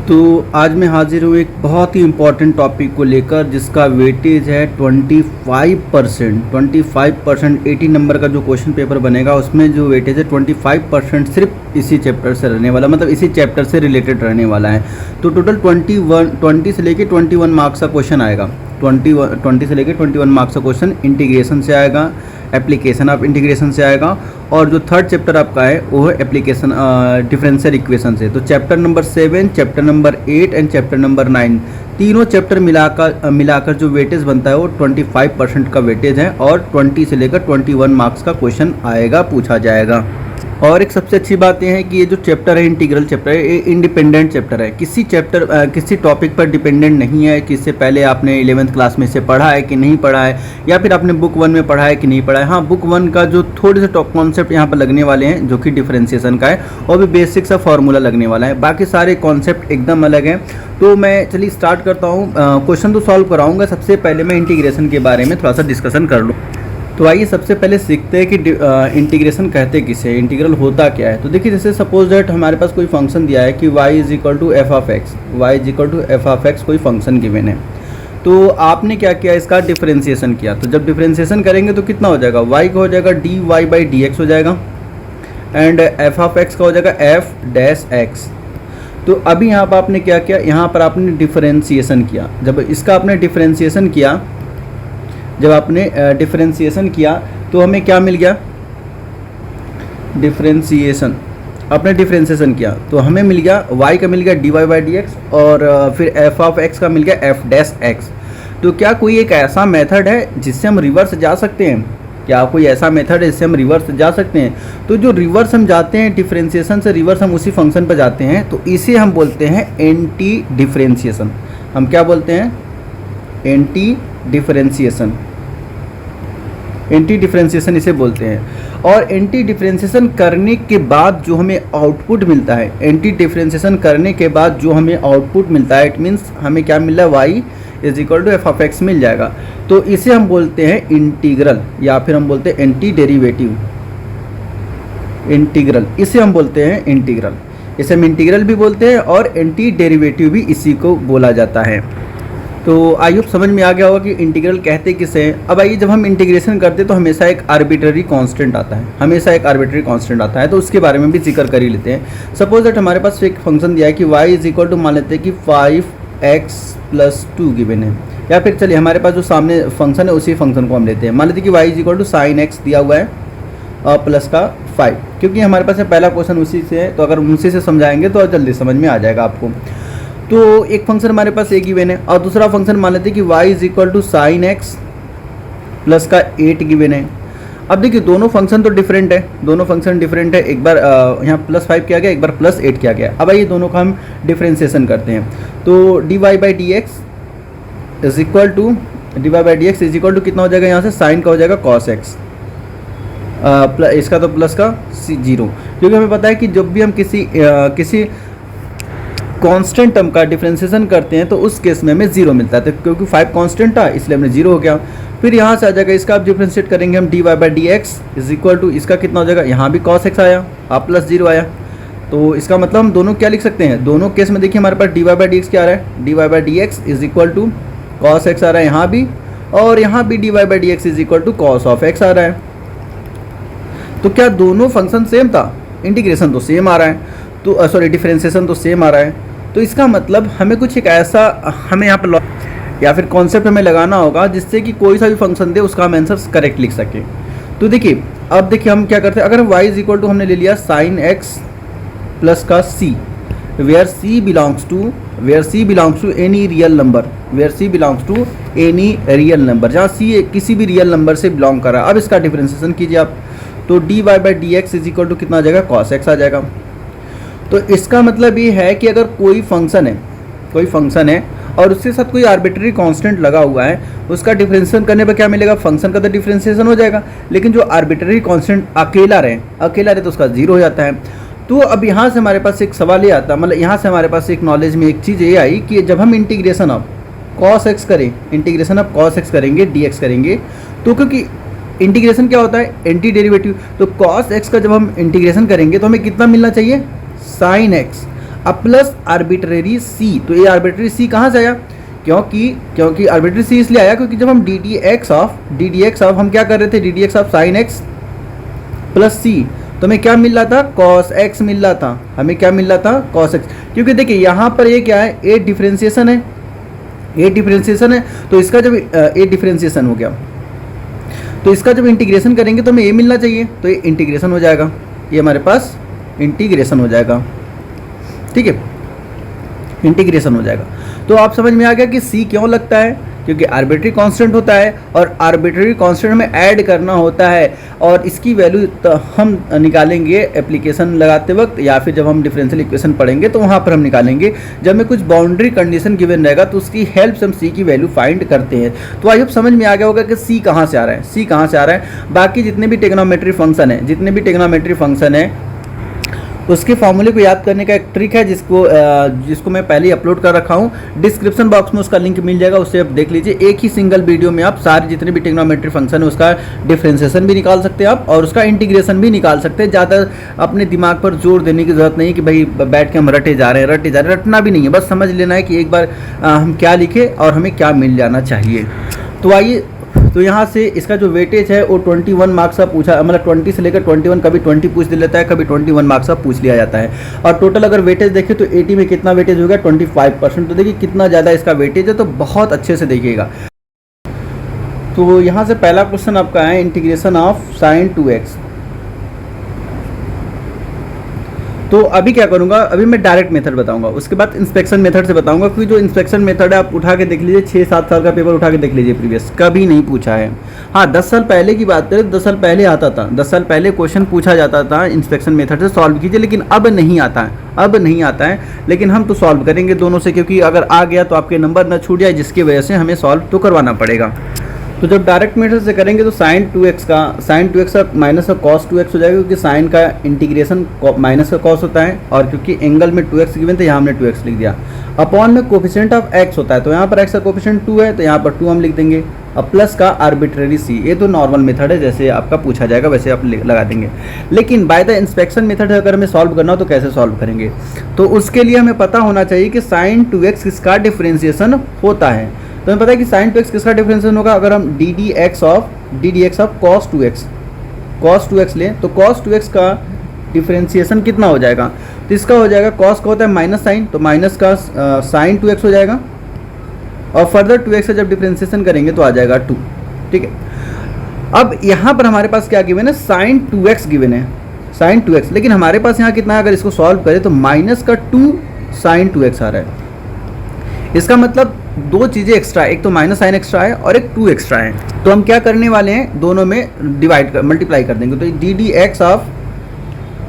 तो आज मैं हाजिर हूँ एक बहुत ही इम्पॉर्टेंट टॉपिक को लेकर जिसका वेटेज है 25%। 80 नंबर का जो क्वेश्चन पेपर बनेगा उसमें जो वेटेज है 25% सिर्फ इसी चैप्टर से रहने वाला, मतलब इसी चैप्टर से रिलेटेड रहने वाला है। तो टोटल 20 से लेके 21 मार्क्स का क्वेश्चन आएगा। 20 से लेके 21 मार्क्स का क्वेश्चन इंटीग्रेशन से आएगा, एप्लीकेशन ऑफ इंटीग्रेशन से आएगा, और जो थर्ड चैप्टर आपका है वो है एप्लीकेशन डिफरेंशियल इक्वेशन से। तो chapter number 7, chapter number 8 and chapter number 9 तीनों चैप्टर मिलाकर जो वेटेज बनता है वो 25% का वेटेज है, और 20 से लेकर 21 मार्क्स का क्वेश्चन आएगा, पूछा जाएगा। और एक सबसे अच्छी बात यह है कि ये जो चैप्टर है, इंटीग्रल चैप्टर है, ये इंडिपेंडेंट चैप्टर है, किसी टॉपिक पर डिपेंडेंट नहीं है कि इससे पहले आपने 11th क्लास में से पढ़ा है कि नहीं पढ़ा है, या फिर आपने बुक 1 में पढ़ा है कि नहीं पढ़ा है। हाँ, बुक 1 का जो थोड़े से टॉप कॉन्सेप्ट यहाँ पर लगने वाले हैं जो कि डिफरेंशिएशन का है, और भी बेसिक सा फॉर्मूला लगने वाला है, बाकी सारे कॉन्सेप्ट एकदम अलग हैं। तो मैं चलिए स्टार्ट करता हूँ। क्वेश्चन तो सॉल्व कराऊंगा, सबसे पहले मैं इंटीग्रेशन के बारे में थोड़ा सा डिस्कशन कर लूँ। तो आइए सबसे पहले सीखते हैं कि इंटीग्रेशन कहते किसे, इंटीग्रल होता क्या है। तो देखिए, जैसे सपोज दैट हमारे पास कोई फंक्शन दिया है कि y is equal to F of x, कोई फंक्शन गिवन है। तो आपने क्या किया, इसका डिफरेंशिएशन किया। तो जब डिफरेंशिएशन करेंगे तो कितना हो जाएगा, y का हो जाएगा dy बाई डी एक्स हो जाएगा, एंड एफ ऑफ एक्स का हो जाएगा एफ डैश एक्स। तो अभी यहाँ पर आपने क्या किया, यहाँ पर आपने डिफरेंशिएशन किया। जब इसका आपने डिफरेंशिएशन किया, तो हमें क्या मिल गया, आपने डिफरेंशिएशन किया तो हमें मिल गया y का मिल गया dy बाई डी एक्स, और फिर f ऑफ x का मिल गया f डैश x। तो क्या कोई एक ऐसा मेथड है जिससे हम रिवर्स जा सकते हैं? तो जो रिवर्स हम जाते हैं डिफरेंशिएशन से, रिवर्स हम उसी फंक्शन पर जाते हैं, तो इसे हम बोलते हैं एंटी डिफरेंशिएशन। हम क्या बोलते हैं, एंटी डिफरेंशिएशन इसे बोलते हैं। और एंटी डिफरेंशिएशन करने के बाद जो हमें आउटपुट मिलता है, इट मीन्स हमें क्या मिल रहा है, y is equal to F of X मिल जाएगा। तो इसे हम बोलते हैं इंटीग्रल, या फिर हम बोलते हैं एंटी डेरिवेटिव इंटीग्रल। इसे हम बोलते हैं इंटीग्रल, इसे हम इंटीग्रल भी बोलते हैं और एंटी डेरिवेटिव भी इसी को बोला जाता है। तो आई होप समझ में आ गया होगा कि इंटीग्रल कहते किसे हैं। अब आइए, जब हम इंटीग्रेशन करते हैं तो हमेशा एक आर्बिट्ररी कांस्टेंट आता है, तो उसके बारे में भी जिक्र कर ही लेते हैं। सपोज दैट हमारे पास एक फंक्शन दिया है कि y इज इक्वल टू, मान लेते हैं कि 5x + 2 गिवन है, या फिर चलिए हमारे पास जो सामने फंक्शन है उसी फंक्शन को हम लेते हैं। मान लेते हैं कि y is equal to sine x दिया हुआ है और प्लस का 5, क्योंकि हमारे पास पहला क्वेश्चन उसी से है, तो अगर उसी से समझाएंगे तो जल्दी समझ में आ जाएगा आपको। तो एक फंक्शन हमारे पास एक गिवन है, और दूसरा फंक्शन मान लेते हैं कि y is equal to sine x plus का 8 गिवन है। अब देखिए, दोनों फंक्शन डिफरेंट है, एक बार यहाँ +5 किया गया, एक बार +8 किया गया। अब आइए दोनों का हम डिफरेंशिएशन करते हैं। तो dy by d x is equal to कितना हो जाएगा, यहाँ से साइन का हो जाएगा cos x, इसका तो प्लस का 0, क्योंकि हमें पता है कि जब भी हम किसी कांस्टेंट टर्म का डिफरेंशिएशन करते हैं तो उस केस में हमें 0 मिलता है, क्योंकि 5 कांस्टेंट था इसलिए हमने 0 हो गया। फिर यहाँ से आ जाएगा, इसका आप डिफरेंशिएट करेंगे हम dy by d x is equal to, इसका कितना हो जाएगा, यहाँ भी cos x आया और प्लस 0 आया। तो इसका मतलब हम दोनों क्या लिख सकते हैं, दोनों केस में देखिए हमारे पास dy बाई डी एक्स क्या आ रहा है, dy by d x is equal to cos x आ रहा है यहाँ भी, और यहाँ भी dy by d x is equal to cos of x आ रहा है। तो क्या दोनों फंक्शन सेम था, इंटीग्रेशन तो सेम आ रहा है, तो सॉरी डिफरेंशिएशन तो सेम आ रहा है। तो इसका मतलब हमें कुछ एक ऐसा, हमें यहाँ पर या फिर कॉन्सेप्ट हमें लगाना होगा जिससे कि कोई सा भी फंक्शन दे उसका हम आंसर करेक्ट लिख सके। तो देखिए, अब देखिए हम क्या करते हैं, अगर y इज इक्वल टू हमने ले लिया साइन एक्स प्लस का c, where c belongs to any real number, जहाँ c किसी भी रियल नंबर से बिलोंग कर रहा है। अब इसका डिफरेंशिएशन कीजिए आप, तो dy by d x is equal to कितना आ जाएगा, cos x आ जाएगा। तो इसका मतलब ये है कि अगर कोई फंक्शन है और उसके साथ कोई आर्बिट्ररी कांस्टेंट लगा हुआ है, उसका डिफरेंशिएशन करने पर क्या मिलेगा, फंक्शन का तो डिफरेंशिएशन हो जाएगा, लेकिन जो आर्बिट्ररी कांस्टेंट अकेला रहे तो उसका 0 हो जाता है। तो अब यहाँ से हमारे पास एक सवाल ये आता है, मतलब यहाँ से हमारे पास एक नॉलेज में एक चीज़ ये आई कि जब हम इंटीग्रेशन ऑफ cos x करेंगे dx करेंगे, तो क्योंकि इंटीग्रेशन क्या होता है, एंटी डेरिवेटिव, तो cos x का जब हम इंटीग्रेशन करेंगे तो हमें कितना मिलना चाहिए, साइन x। अब प्लस आर्बिट्रेरी सी, तो ये आर्बिट्रेरी सी कहाँ से आया, क्योंकि आर्बिट्रेरी सी इसलिए आया क्योंकि जब हम डी डी एक्स ऑफ हम क्या कर रहे थे, D D x of sine x plus C, तो हमें क्या मिल रहा था, कॉस एक्स मिल रहा था, हमें क्या मिल रहा था, कॉस एक्स। क्योंकि देखिए यहाँ पर ये क्या है, ए डिफरेंशिएशन है, ए डिफरेंशिएशन है, तो इसका जब ए डिफरेंशिएशन हो गया तो इसका जब इंटीग्रेशन करेंगे तो हमें ए मिलना चाहिए, तो ये इंटीग्रेशन हो जाएगा, ये हमारे पास इंटीग्रेशन हो जाएगा, ठीक है, इंटीग्रेशन हो जाएगा। तो आप समझ में आ गया कि सी क्यों लगता है, क्योंकि आर्बिट्री कांस्टेंट होता है और आर्बिट्री कांस्टेंट में ऐड करना होता है, और इसकी वैल्यू तो हम निकालेंगे एप्लीकेशन लगाते वक्त, या फिर जब हम डिफरेंशियल इक्वेशन पढ़ेंगे तो वहाँ पर हम निकालेंगे, जब हमें कुछ बाउंड्री कंडीशन गिवन रहेगा तो उसकी हेल्प से हम सी की वैल्यू फाइंड करते हैं। तो आई होप समझ में आ गया होगा कि सी कहाँ से आ रहा है, सी कहाँ से आ रहा है। बाकी जितने भी टेक्नोमेट्री फंक्शन है उसके फॉर्मूले को याद करने का एक ट्रिक है जिसको मैं पहले ही अपलोड कर रखा हूँ, डिस्क्रिप्शन बॉक्स में उसका लिंक मिल जाएगा, उससे आप देख लीजिए। एक ही सिंगल वीडियो में आप सारे जितने भी टेक्नोमेट्री फंक्शन है उसका डिफरेंशिएशन भी निकाल सकते हैं आप, और उसका इंटीग्रेशन भी निकाल सकते हैं। ज़्यादा अपने दिमाग पर जोर देने की जरूरत नहीं कि भाई बैठ के हम रटे जा रहे हैं, रटना भी नहीं है, बस समझ लेना है कि एक बार हम क्या लिखे और हमें क्या मिल जाना चाहिए। तो आइए, तो यहाँ से इसका जो वेटेज है वो 21 मार्क्स का पूछा, मतलब 20 से लेकर 21, कभी 20 पूछ लेता है, कभी 21 मार्क्स का पूछ लिया जाता है। और टोटल अगर वेटेज देखें तो 80 में कितना वेटेज हो गया, 25%। तो देखिए कितना ज़्यादा इसका वेटेज है, तो बहुत अच्छे से देखिएगा। तो यहाँ से पहला क्वेश्चन आपका है इंटीग्रेशन ऑफ साइन 2x। तो अभी क्या करूँगा, अभी मैं डायरेक्ट मेथड बताऊंगा, उसके बाद इंस्पेक्शन मेथड से बताऊंगा, क्योंकि जो इंस्पेक्शन मेथड है आप उठा के देख लीजिए, 6-7 साल का पेपर उठा के देख लीजिए, प्रीवियस कभी नहीं पूछा है। हाँ 10 साल पहले की बात करें, 10 साल पहले आता था, 10 साल पहले क्वेश्चन पूछा जाता था इंस्पेक्शन मेथड से, सॉल्व कीजिए, लेकिन अब नहीं आता है, अब नहीं आता है। लेकिन हम तो सॉल्व करेंगे दोनों से, क्योंकि अगर आ गया तो आपके नंबर न छूट जाए, जिसकी वजह से हमें सॉल्व तो करवाना पड़ेगा। तो जब डायरेक्ट मेथड से करेंगे तो साइन 2x का माइनस का कॉस 2x हो जाएगा, क्योंकि साइन का इंटीग्रेशन माइनस का कॉस होता है, और क्योंकि एंगल में 2x गिवन था यहाँ हमने 2x लिख दिया। अपॉन में कोफिशिएंट ऑफ x होता है, तो यहाँ पर x का कोफिशिएंट 2 है, तो यहाँ पर 2 हम लिख देंगे। अब प्लस का आर्बिट्रेरी c, ये तो नॉर्मल मेथड है, जैसे आपका पूछा जाएगा वैसे आप लगा देंगे। लेकिन बाय द इंस्पेक्शन मेथड अगर हमें सॉल्व करना हो तो कैसे सॉल्व करेंगे, तो उसके लिए हमें पता होना चाहिए कि साइन 2x किसका डिफरेंशिएशन होता है। तो हमें पता है कि साइन 2x किसका डिफरेंशिएशन होगा, अगर हम D D x of cos 2x लें, तो कॉस 2x का डिफरेंशिएशन कितना हो जाएगा, तो इसका हो जाएगा, कॉस का होता है माइनस साइन, तो माइनस का साइन 2x हो जाएगा, और फर्दर 2x से जब डिफरेंशिएशन करेंगे तो आ जाएगा 2, ठीक है। अब यहाँ पर हमारे पास क्या गिवन है, साइन 2x गिवन है, साइन 2x, लेकिन हमारे पास यहाँ कितना है, अगर इसको सॉल्व करें तो माइनस का 2 साइन 2x आ रहा है। इसका मतलब दो चीज़ें एक्स्ट्रा है, एक तो माइनस साइन एक्स्ट्रा है और एक 2 एक्स्ट्रा है। तो हम क्या करने वाले हैं, दोनों में मल्टीप्लाई कर देंगे, तो d D x of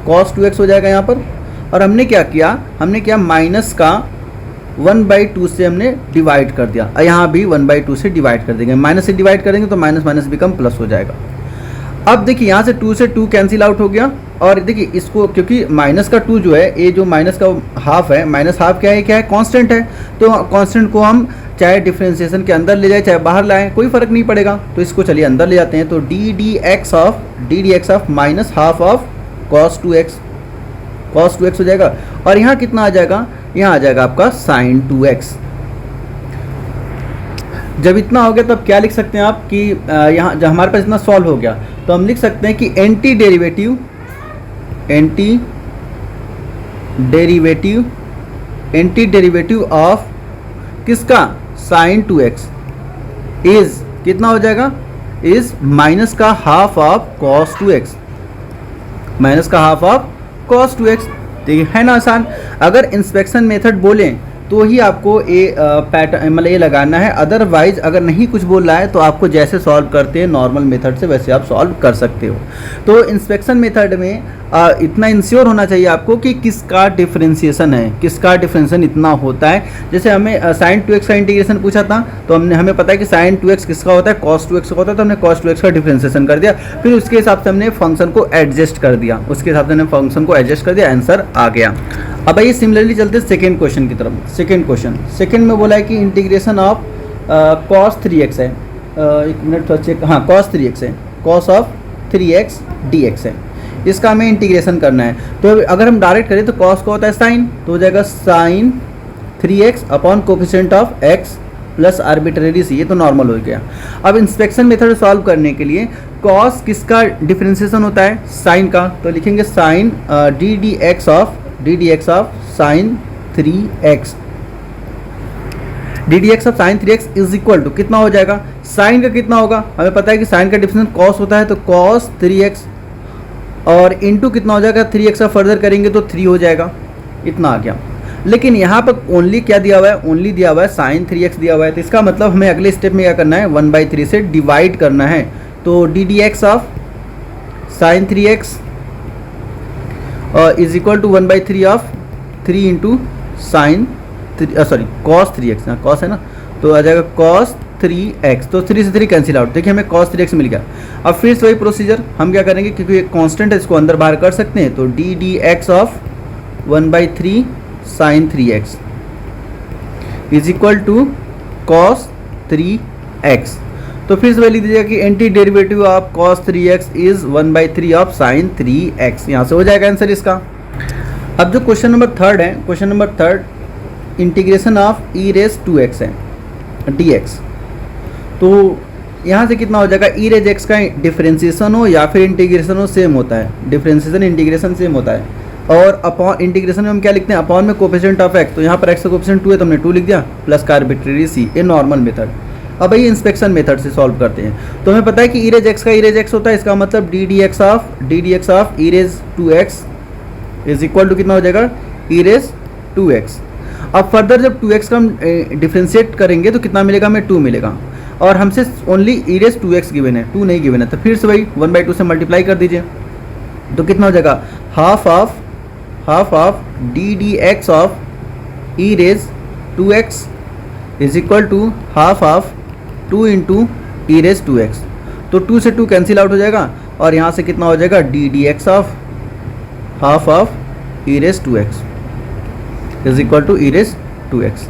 cos 2x हो जाएगा यहाँ पर। और हमने क्या किया, माइनस का 1/2 से हमने डिवाइड कर दिया, और यहाँ भी 1/2 से डिवाइड कर देंगे, माइनस से डिवाइड करेंगे तो माइनस माइनस बिकम प्लस हो जाएगा। अब देखिए यहाँ से 2 से 2 कैंसिल आउट हो गया, और देखिए इसको, क्योंकि माइनस का 2 जो है, ये जो माइनस का हाफ है, माइनस हाफ क्या है, कांस्टेंट है, तो कांस्टेंट को हम चाहे डिफरेंशिएशन के अंदर ले जाए चाहे बाहर लाएं, कोई फर्क नहीं पड़ेगा। तो इसको चलिए अंदर ले जाते हैं, तो d D x of minus half of cos 2x हो जाएगा, और यहाँ कितना आ जाएगा, यहाँ आ जाएगा आपका साइन 2x। जब इतना हो गया तब क्या लिख सकते हैं आप कि यहाँ जब हमारे पास इतना सॉल्व हो गया तो हम लिख सकते हैं कि एंटी डेरिवेटिव ऑफ किसका, साइन 2x इज कितना हो जाएगा, इज माइनस का half of cos 2x, minus का हाफ ऑफ कॉस 2x। देखिए है ना आसान। अगर इंस्पेक्शन मेथड बोलें तो ही आपको ये पैटर्न मतलब ये लगाना है, अदरवाइज अगर नहीं कुछ बोल रहा है तो आपको जैसे सॉल्व करते हैं नॉर्मल मेथड से वैसे आप सॉल्व कर सकते हो। तो इंस्पेक्शन मेथड में इतना इंश्योर होना चाहिए आपको कि किसका डिफरेंशिएशन है, किसका डिफरेंशिएशन इतना होता है। जैसे हमें साइन 2x का इंटीग्रेशन पूछा था, तो हमें पता है कि साइन 2x किसका होता है, कॉस 2x का होता है, तो हमने कॉस 2x का डिफरेंशिएशन कर दिया, फिर उसके हिसाब से हमने फंक्शन को एडजस्ट कर दिया, आंसर आ गया। अब आइए सिमिलरली चलते हैं सेकेंड क्वेश्चन की तरफ। सेकेंड में बोला है कि इंटीग्रेशन ऑफ कॉस 3x है, एक मिनट थोड़ा चेक, हाँ कॉस 3x है, कॉस ऑफ 3x dx है। इसका हमें इंटीग्रेशन करना है। तो अगर हम डायरेक्ट करें तो कॉस का होता है साइन, तो हो जाएगा sine 3x upon coefficient of x plus arbitrary सी, ये तो नॉर्मल हो गया। अब इंस्पेक्शन मेथड सॉल्व करने के लिए कॉस किसका डिफरेंशिएशन होता है, साइन का, तो लिखेंगे sine d D x of sine 3x, d D x of sine 3x is equal to कितना हो जाएगा, साइन का कितना होगा, हमें पता है कि साइन का डिफरेंशिएशन कॉस होता है, तो कॉस 3x और इंटू कितना हो जाएगा 3x का फर्दर करेंगे तो 3 हो जाएगा, इतना आ गया। लेकिन यहाँ पर ओनली क्या दिया हुआ है, ओनली दिया हुआ है साइन 3x दिया हुआ है, तो इसका मतलब हमें अगले स्टेप में क्या करना है, 1/3 से डिवाइड करना है। तो d D x of sine 3x is equal to 1/3 of 3 into sine sorry cos 3x, ना कॉस है ना, तो आ जाएगा कॉस 3x, तो 3 से 3 कैंसिल आउट, देखिए हमें cos 3x मिल गया। अब फिर से वही प्रोसीजर हम क्या करेंगे, क्योंकि एक कांस्टेंट है इसको अंदर बाहर कर सकते हैं, तो d D x of 1/3 sine 3x is equal to cos 3x, तो फिर से वही लिख दीजिएगा कि anti derivative of cos 3x is 1/3 of sine 3x, यहाँ से हो जाएगा आंसर इसका। अब जो क्वेश्चन नंबर 3 है, question number 3 integration of e raise 2x है dx, तो यहाँ से कितना हो जाएगा, ई रेज एक्स का डिफरेंशिएशन हो या फिर इंटीग्रेशन हो सेम होता है, डिफरेंशिएशन इंटीग्रेशन सेम होता है। और अपॉन इंटीग्रेशन में हम क्या लिखते हैं, अपॉन में कोफिशिएंट ऑफ एक्स, तो यहाँ पर एक्स का कोफिशिएंट 2 है तो हमने 2 लिख दिया, प्लस का आर्बिट्रेरी सी, ये नॉर्मल मेथड। अब ये इंस्पेक्शन मेथड से सॉल्व करते हैं, तो हमें पता है कि ई रेज एक्स का ई रेज एक्स होता है, इसका मतलब d D x of e raise 2x is equal to कितना हो जाएगा, ई रेज 2x। अब फर्दर जब 2x का हम डिफ्रेंशिएट करेंगे तो कितना मिलेगा, हमें 2 मिलेगा, और हमसे only E raise 2x given है, 2 नहीं गिवन है, तो फिर से वही 1/2 से मल्टीप्लाई कर दीजिए, तो कितना हो जाएगा, half of d D x of e raise 2x is equal to half of 2 into e raise 2x, तो 2 से 2 कैंसिल आउट हो जाएगा, और यहाँ से कितना हो जाएगा, d D x of half of e raise 2x is equal to e raise 2x।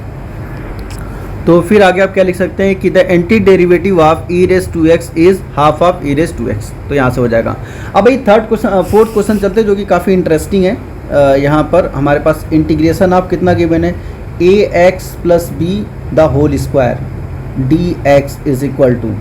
तो फिर आगे आप क्या लिख सकते हैं कि the anti derivative of e raise 2x is half of e raise 2x, तो यहाँ से हो जाएगा। अब भाई फोर्थ क्वेश्चन चलते हैं जो कि काफ़ी इंटरेस्टिंग है। यहाँ पर हमारे पास इंटीग्रेशन ऑफ कितना गिवन है, ax plus B the whole square dx is equal to.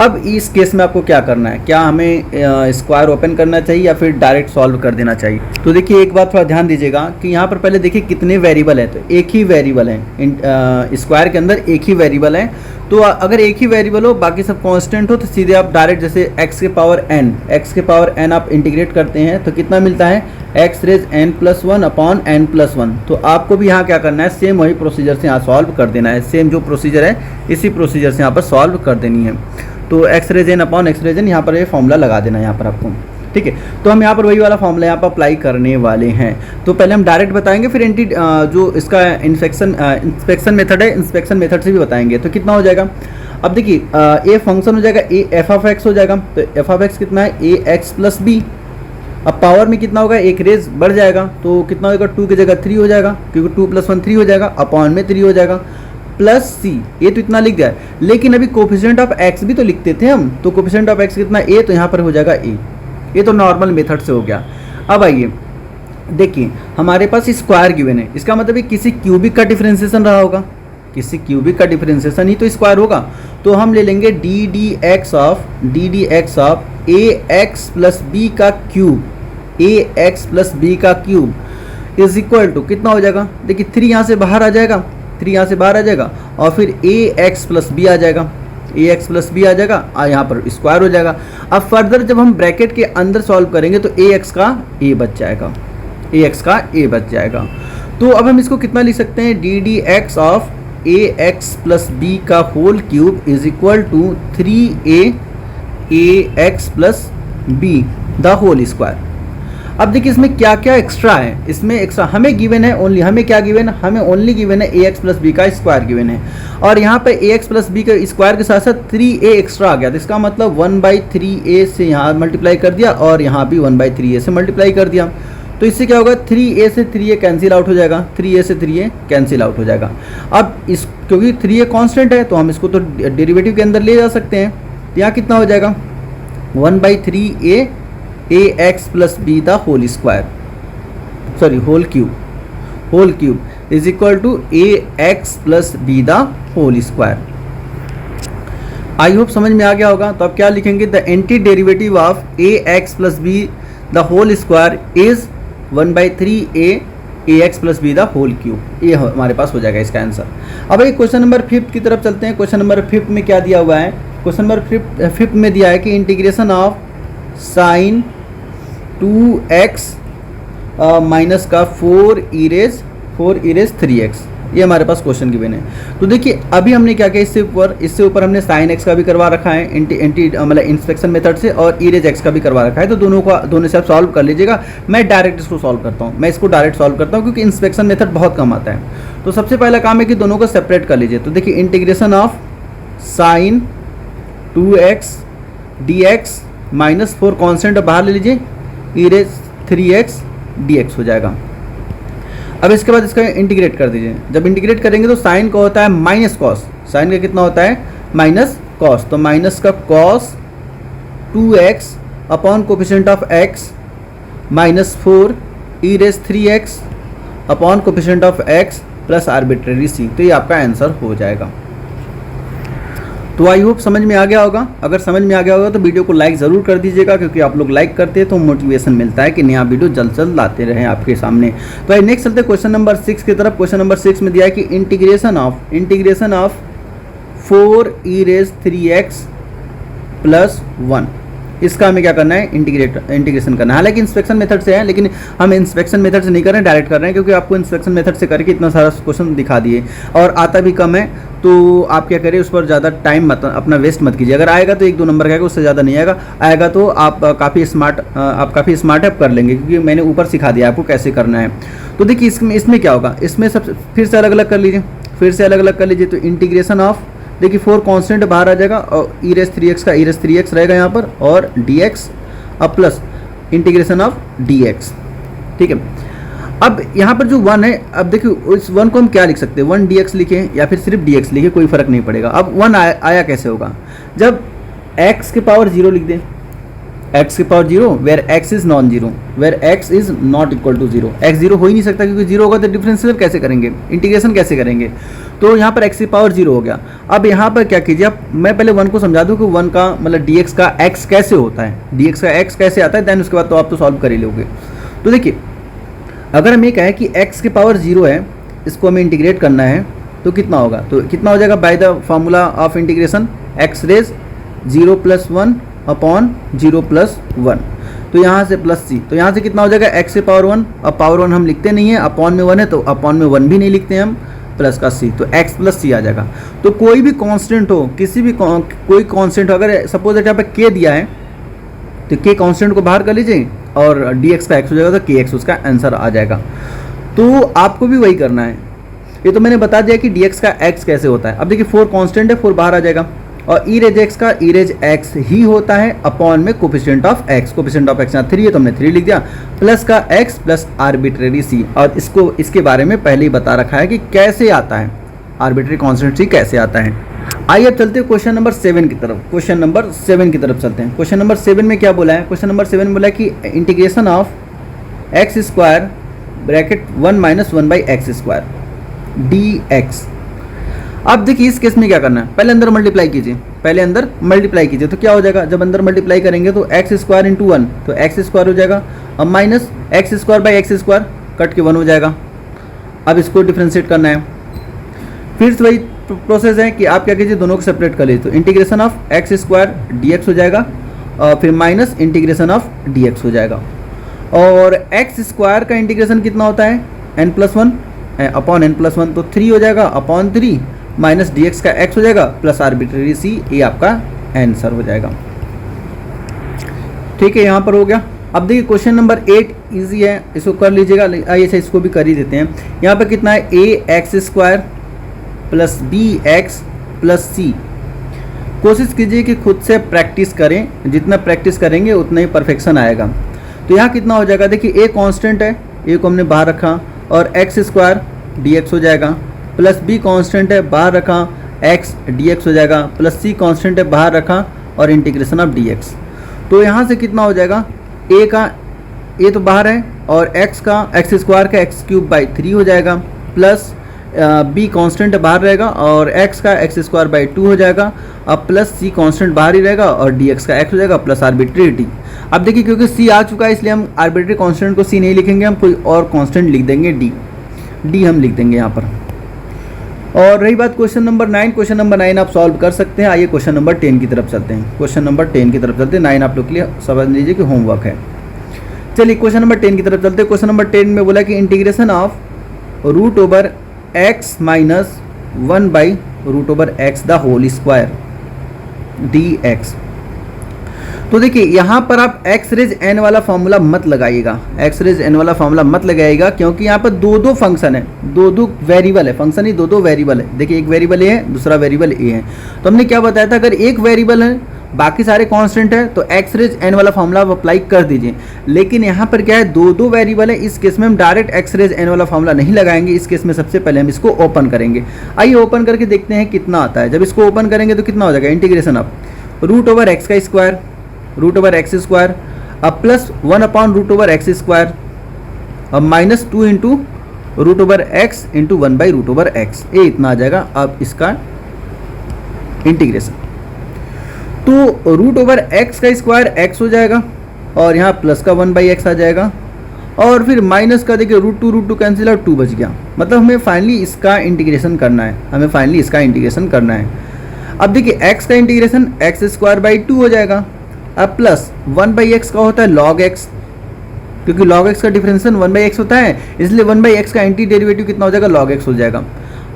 अब इस केस में आपको क्या करना है, क्या हमें स्क्वायर ओपन करना चाहिए या फिर डायरेक्ट सॉल्व कर देना चाहिए। तो देखिए एक बात थोड़ा ध्यान दीजिएगा कि यहाँ पर पहले देखिए कितने वेरिएबल है, तो एक ही वेरिएबल है, स्क्वायर के अंदर एक ही वेरिएबल है, तो अगर एक ही वेरिएबल हो बाकी सब कांस्टेंट हो तो सीधे आप डायरेक्ट जैसे x के पावर n आप इंटीग्रेट करते हैं तो कितना मिलता है, x raise n+1 upon n+1। तो आपको भी यहाँ क्या करना है, सेम वही प्रोसीजर से यहाँ सॉल्व कर देना है, सेम जो प्रोसीजर है इसी प्रोसीजर से यहाँ पर सॉल्व कर देनी है। तो x raise n upon x raise n यहाँ पर ये फॉर्मूला लगा देना है यहाँ पर आपको, ठीक है। तो हम यहाँ पर वही वाला फॉर्मूला यहाँ पर अप्लाई करने वाले हैं। तो पहले हम डायरेक्ट बताएंगे, फिर जो इसका इंस्पेक्शन मेथड है, इंस्पेक्शन मेथड से भी बताएंगे। तो कितना हो जाएगा, अब देखिए ए फंक्शन हो जाएगा ए एफ ऑफ एक्स हो जाएगा, तो एफ ऑफ एक्स कितना है, ए एक्स प्लस बी। अब पावर में कितना होगा, एक रेज बढ़ जाएगा तो कितना होगा, 2 की जगह 3 हो जाएगा, क्योंकि 2 + 1 3 हो जाएगा, अपॉन में 3 हो जाएगा, प्लस सी, ये तो इतना लिख दिया है। लेकिन अभी कोफिशिएंट ऑफ एक्स भी तो लिखते थे हम, तो कोफिशिएंट ऑफ एक्स कितना ए, तो यहाँ पर हो जाएगा ए। ये तो नॉर्मल मेथड से हो गया। अब आइए देखिए हमारे पास स्क्वायर गिवन है, इसका मतलब किसी क्यूबिक का डिफरेंशिएशन रहा होगा, किसी क्यूबिक का डिफरेंशिएशन ही तो स्क्वायर होगा। तो हम ले लेंगे d D x of A x plus B का cube, a x plus B का क्यूब इज इक्वल टू कितना हो जाएगा, देखिए 3 यहाँ से बाहर आ जाएगा, 3 यहाँ से बाहर आ जाएगा, और फिर ए एक्स प्लस बी आ जाएगा, ए एक्स प्लस बी आ जाएगा, यहाँ पर स्क्वायर हो जाएगा। अब फर्दर जब हम ब्रैकेट के अंदर सॉल्व करेंगे तो ए एक्स का ए बच जाएगा, ए एक्स का ए बच जाएगा। तो अब हम इसको कितना लिख सकते हैं, D D x of A x plus B का whole cube is equal to 3a X plus B the whole square. अब देखिए इसमें क्या क्या एक्स्ट्रा है, इसमें एक्स्ट्रा हमें गिवन है ओनली, हमें क्या गिवन है, हमें ओनली गिवन है ए एक्स प्लस बी का स्क्वायर गिवन है, और यहाँ पे ए एक्स प्लस बी के स्क्वायर के साथ साथ 3a एक्स्ट्रा आ गया, तो इसका मतलब 1/3a से यहाँ मल्टीप्लाई कर दिया और यहाँ भी 1/3a से मल्टीप्लाई कर दिया। तो इससे क्या होगा, 3a से 3a कैंसिल आउट हो जाएगा, 3a से 3a कैंसिल आउट हो जाएगा। अब इस क्योंकि 3a कांस्टेंट है तो हम इसको तो डेरिवेटिव के अंदर ले जा सकते हैं, तो यहाँ कितना हो जाएगा 1/3a a x plus B the whole square, sorry whole cube is equal to a x plus B the whole square. I hope समझ में आ गया होगा। तो अब क्या लिखेंगे, the anti derivative of A x plus B the whole square is 1/3 a x plus B the whole cube. ये हमारे पास हो जाएगा इसका आंसर। अब एक क्वेश्चन नंबर 5 की तरफ चलते हैं। क्वेश्चन नंबर 5 में क्या दिया हुआ है, क्वेश्चन नंबर 5 में दिया है कि integration of sine 2x minus का 4 e रेज 3x, ये हमारे पास क्वेश्चन गिवन है। तो देखिए अभी हमने क्या किया, इससे ऊपर हमने साइन एक्स का भी करवा रखा है मतलब इंस्पेक्शन मेथड से, और ई रेज एक्स का भी करवा रखा है। तो दोनों से आप सॉल्व कर लीजिएगा। मैं डायरेक्ट इसको सॉल्व करता हूँ, मैं इसको डायरेक्ट सॉल्व करता हूँ क्योंकि इंस्पेक्शन मेथड बहुत कम आता है। तो सबसे पहला काम है कि दोनों को सेपरेट कर लीजिए। तो देखिए integration of sine 2x dx minus 4 constant बाहर ले लीजिए, ई रेज 3x dx हो जाएगा। अब इसके बाद इसका इंटीग्रेट कर दीजिए। जब इंटीग्रेट करेंगे तो साइन का होता है माइनस कॉस, साइन का कितना होता है माइनस कॉस, तो माइनस का cos 2x upon coefficient of x minus 4 e raise 3x upon coefficient of x plus arbitrary c। तो ये आपका आंसर हो जाएगा। तो आई होप समझ में आ गया होगा। अगर समझ में आ गया होगा तो वीडियो को लाइक ज़रूर कर दीजिएगा, क्योंकि आप लोग लाइक करते हैं तो मोटिवेशन मिलता है कि नया वीडियो जल्द से जल्द लाते रहें आपके सामने। तो नेक्स्ट चलते हैं क्वेश्चन नंबर 6 की तरफ। क्वेश्चन नंबर 6 में दिया है कि integration of 4 e raise 3x plus 1, इसका हमें क्या करना है, इंटीग्रेशन करना है। हालांकि इंस्पेक्शन मेथड से है, लेकिन हम इंस्पेक्शन मेथड से नहीं कर रहे हैं, डायरेक्ट कर रहे हैं, क्योंकि आपको इंस्पेक्शन मेथड से करके इतना सारा क्वेश्चन दिखा दिए और आता भी कम है। तो आप क्या करें, उस पर ज़्यादा टाइम मत अपना वेस्ट मत कीजिए। अगर आएगा तो 1-2 नंबर का आएगा, उससे ज़्यादा नहीं आएगा तो आप काफ़ी स्मार्ट अप कर लेंगे, क्योंकि मैंने ऊपर सिखा दिया आपको कैसे करना है। तो देखिए इसमें क्या होगा, इसमें सब फिर से अलग अलग कर लीजिए। तो इंटीग्रेशन ऑफ, देखिए 4 कांस्टेंट बाहर आ जाएगा और ई रेज 3x का ई रेज 3x रहेगा यहाँ पर, और dx अब प्लस इंटीग्रेशन ऑफ dx। ठीक है, अब यहाँ पर जो 1 है, अब देखिए इस 1 को हम क्या लिख सकते हैं, 1 dx लिखें या फिर सिर्फ dx लिखें, कोई फर्क नहीं पड़ेगा। अब 1 आया कैसे होगा, जब x के पावर 0 लिख दें, x के power 0 where x is non zero, where x is not equal to 0। x 0 हो ही नहीं सकता, क्योंकि 0 होगा तो डिफरेंशियल कैसे करेंगे, इंटीग्रेशन कैसे करेंगे। तो यहाँ पर x की पावर 0 हो गया। अब यहाँ पर क्या कीजिए, अब मैं पहले 1 को समझा दूँ कि 1 का मतलब dx का x कैसे होता है, dx का x कैसे आता है, देन उसके बाद तो आप तो सॉल्व कर ही लोगे। तो देखिए अगर हम ये कहें कि x की पावर 0 है, इसको हमें इंटीग्रेट करना है, तो कितना होगा, तो कितना हो जाएगा, by the formula of integration x raise 0 + 1 upon 0 + 1, तो यहाँ से प्लस c, तो यहाँ से कितना हो जाएगा, x से पावर 1, अब पावर 1 हम लिखते नहीं है, अपॉन में 1 है तो अपॉन में 1 भी नहीं लिखते हैं हम, प्लस का c, तो x + c आ जाएगा। तो कोई भी कांस्टेंट हो, किसी भी कोई कांस्टेंट हो, अगर सपोज यहाँ पे k दिया है तो k कांस्टेंट को बाहर कर लीजिए और dx का x हो जाएगा, तो kx उसका आंसर आ जाएगा। तो आपको भी वही करना है। ये तो मैंने बता दिया कि dx का x कैसे होता है। अब देखिए 4 कांस्टेंट है, 4 बाहर आ जाएगा, और ई रेज एक्स का ई रेज एक्स ही होता है, अपॉन में coefficient of x, coefficient of x यहाँ 3 है तो हमने 3 लिख दिया, प्लस का x प्लस आर्बिट्रेरी c। और इसके बारे में पहले ही बता रखा है कि कैसे आता है, आर्बिट्रेरी कॉन्स्टेंट c कैसे आता है। आइए अब चलते हैं क्वेश्चन नंबर 7 की तरफ। क्वेश्चन नंबर 7 की तरफ चलते हैं। क्वेश्चन नंबर 7 में क्या बोला है, क्वेश्चन नंबर 7 में बोला है कि integration of x² bracket 1 - 1/x² dx। अब देखिए इस केस में क्या करना है, पहले अंदर मल्टीप्लाई कीजिए, तो क्या हो जाएगा, जब अंदर मल्टीप्लाई करेंगे तो x² × 1 तो x² हो जाएगा, अब माइनस x² कट के 1 हो जाएगा। अब इसको डिफ्रेंशिएट करना है, फिर से वही प्रोसेस है कि आप क्या कीजिए, दोनों को सेपरेट कर लीजिए, तो इंटीग्रेशन ऑफ x² dx हो जाएगा, और फिर माइनस इंटीग्रेशन ऑफ dx हो जाएगा। और x² का इंटीग्रेशन कितना होता है, n+1 अपॉन n+1, तो 3 हो जाएगा अपॉन 3 माइनस dx का x हो जाएगा प्लस आर्बिट्रेरी c, ये आपका आंसर हो जाएगा। ठीक है, यहाँ पर हो गया। अब देखिए क्वेश्चन नंबर 8 इजी है, इसको कर लीजिएगा। आइए अच्छा इसको भी कर ही देते हैं। यहाँ पर कितना है, ax² plus bx plus c। कोशिश कीजिए कि खुद से प्रैक्टिस करें, जितना प्रैक्टिस करेंगे उतना ही परफेक्शन आएगा। तो यहाँ कितना हो जाएगा, देखिए a कांस्टेंट है, a को हमने बाहर रखा, और x² dx हो जाएगा, प्लस b कांस्टेंट है बाहर रखा, x dx हो जाएगा, प्लस c कांस्टेंट है बाहर रखा, और इंटीग्रेशन ऑफ dx। तो यहाँ से कितना हो जाएगा, ए का ए तो बाहर है और एक्स का एक्स स्क्वायर का एक्स क्यूब बाई 3 हो जाएगा, प्लस बी कांस्टेंट बाहर रहेगा और एक्स का एक्स स्क्वायर बाई 2 हो जाएगा। अब प्लस सी कांस्टेंट बाहर ही रहेगा और डी एक्स का एक्स हो जाएगा प्लस आर्बिट्रेरी डी। अब देखिए क्योंकि सी आ चुका है इसलिए हम आर्बिट्रेरी कांस्टेंट को सी नहीं लिखेंगे, हम कोई और कांस्टेंट लिख देंगे डी हम लिख देंगे यहाँ पर। और रही बात क्वेश्चन नंबर 9, क्वेश्चन नंबर 9 आप सॉल्व कर सकते हैं। आइए क्वेश्चन नंबर 10 की तरफ चलते हैं। क्वेश्चन नंबर 10 की तरफ चलते हैं, 9 आप लोग के लिए समझ लीजिए कि होमवर्क है। चलिए क्वेश्चन नंबर 10 की तरफ चलते हैं। क्वेश्चन नंबर 10 में बोला कि integration of root over x minus 1 by root over x the whole square d x. तो देखिए यहाँ पर आप एक्स रेज एन वाला फॉर्मूला मत लगाइएगा, एक्स रेज एन वाला फॉर्मूला मत लगाइएगा, क्योंकि यहाँ पर दो फंक्शन है, दो वेरिएबल है, फंक्शन ही दो वेरिएबल है। देखिए एक वेरिएबल ए है, दूसरा वेरिएबल ए है। तो हमने क्या बताया था, अगर एक वेरिएबल है बाकी सारे कांस्टेंट है तो एक्स रेज एन वाला फॉर्मूला आप अप्लाई कर दीजिए। लेकिन यहाँ पर क्या है, दो वेरिएबल है, इस केस में हम डायरेक्ट एक्स रेज एन वाला फॉर्मूला नहीं लगाएंगे। इस केस में सबसे पहले हम इसको ओपन करेंगे। आइए ओपन करके देखते हैं कितना आता है। जब इसको ओपन करेंगे तो कितना हो जाएगा, integration of root over x का square root over x square अब plus 1 upon root over x square अब minus 2 into root over x into 1 by root over x, ये इतना आ जाएगा। अब इसका इंटीग्रेशन तो रूट ओवर एक्स का स्क्वायर एक्स हो जाएगा और यहाँ प्लस का 1 बाई एक्स आ जाएगा और फिर माइनस का देखिए रूट टू कैंसिल और 2 बच गया। मतलब हमें फाइनली इसका इंटीग्रेशन करना है, अब देखिए एक्स का इंटीग्रेशन एक्स स्क्वायर बाई 2 हो जाएगा। अब प्लस 1 बाई एक्स का होता है लॉग एक्स, क्योंकि log x का डिफरेंशियल 1 बाई एक्स होता है, इसलिए 1 बाई एक्स का एंटी डेरिवेटिव कितना हो जाएगा, log x हो जाएगा।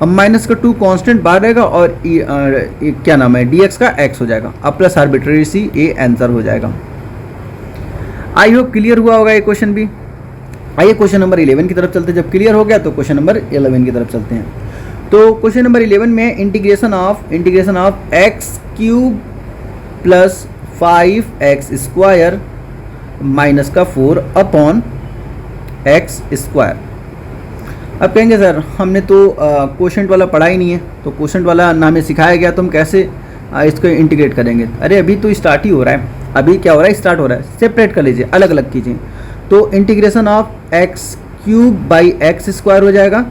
अब माइनस का 2 कांस्टेंट बाहर रहेगा और क्या नाम है dx का x हो जाएगा। अब प्लस आर्बिट्रेरी सी, ये आंसर हो जाएगा। आई होप क्लियर हुआ होगा ये क्वेश्चन भी। आइए क्वेश्चन नंबर 11 की तरफ चलते हैं। जब क्लियर हो गया तो क्वेश्चन नंबर 11 की तरफ चलते हैं। तो क्वेश्चन नंबर 11 में integration of x cube plus 5x square minus का 4 अपॉन एक्स स्क्वायर। अब कहेंगे सर हमने तो क्वोशंट वाला पढ़ा ही नहीं है, तो क्वोशंट वाला ना हमें सिखाया गया तो हम कैसे इसको इंटीग्रेट करेंगे। अरे अभी तो स्टार्ट ही हो रहा है, अभी क्या हो रहा है, स्टार्ट हो रहा है। सेपरेट कर लीजिए, अलग अलग कीजिए। तो integration of x cube by x square हो जाएगा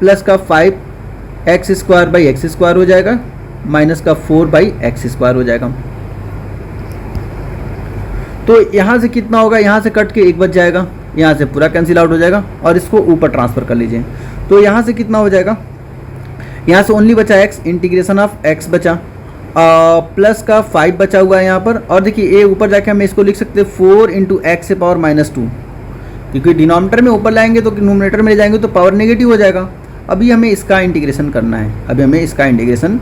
प्लस का 5x square by x square हो जाएगा माइनस का 4 बाई एक्स स्क्वायर हो जाएगा। तो यहाँ से कितना होगा, यहाँ से कट के 1 बच जाएगा, यहाँ से पूरा कैंसिल आउट हो जाएगा और इसको ऊपर ट्रांसफर कर लीजिए। तो यहाँ से कितना हो जाएगा, यहाँ से ओनली बचा x, इंटीग्रेशन ऑफ x बचा प्लस का 5 बचा हुआ है यहाँ पर। और देखिए ये ऊपर जाके हम इसको लिख सकते हैं 4 इंटू एक्स से पावर माइनस 2, क्योंकि डिनोमिनेटर में ऊपर लाएंगे तो नोमिनेटर में ले जाएंगे तो पावर नेगेटिव हो जाएगा। अभी हमें इसका इंटीग्रेशन करना है, अभी हमें इसका इंटीग्रेशन